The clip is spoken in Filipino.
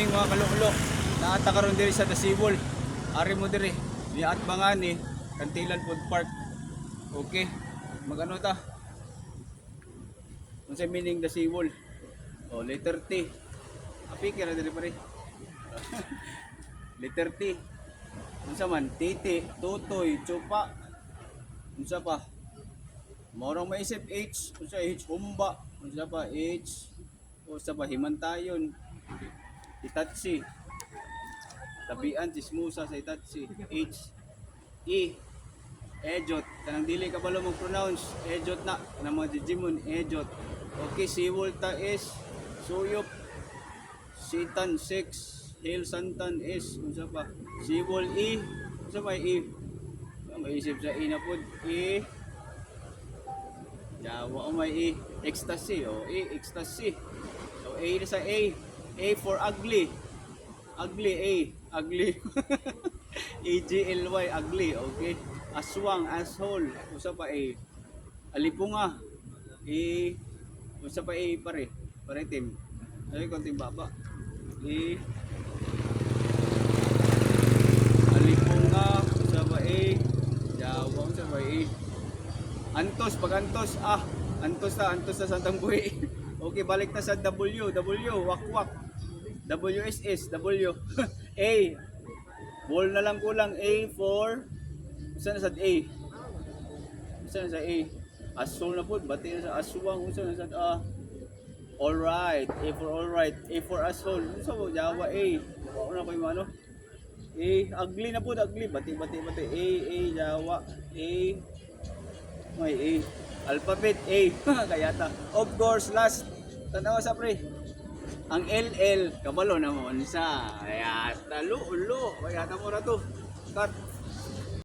morning mga kaluklo. Naata karon diri sa Dasibol. Ari mo diri. Niat bangani Kantilan Food Park. Okay. Magano ta? Unsa meaning Dasibol? Oh, letter T. Api kira diri pare. Letter T. Unsa man? Titi, tutoy, tsupa. Unsa pa? Maurang maisip H. Unsa H? Humba. Unsa pa? H. Unsa pa? Himantayon. Itachi. Tabian, chismusa sa Itachi. H. E. Ejot. Kanang dili ka balo mong pronounce. Ejot na. Kanang mga Digimon. Ejot. Okay, Siwolta S. Suyop. Sitan 6. Hail Santan S. Unsa pa? Siwol E. Unsa pa E? Maisip sa E na po. E. Jawa o may E. Ecstasy. O E. Ecstasy. So A na sa A. A for ugly. Ugly A. Ugly. A-G-L-Y. Ugly. Okay. Aswang. Asshole. Usa pa A. Alipunga. A. Usa pa A pare. Pare team. Ay konting baba. A. Alipunga. Usa pa A. Jawa. Usa pa A. Antos. Pag antos. Ah. Antos na Santang Buhi. Okay, balik na sa W. W, wakwak. WSS, W. A. Ball na lang kulang. A for... Saan na sa A? Saan na sa A? Asol na po. Bati na sa aswang. Saan na sa A? Alright. A for alright. A for asol. Saan mo? Jawa A. Bako na ko yung ano. A. Ugly na po. Ugly. Bati. A. Jawa. A. May A. Alphabet A. Kayata. Of course, last. Tanawa sa pre. Ang LL. Kabalo naman sa. Kayata. Lulo. Kayata mo na to. Cut.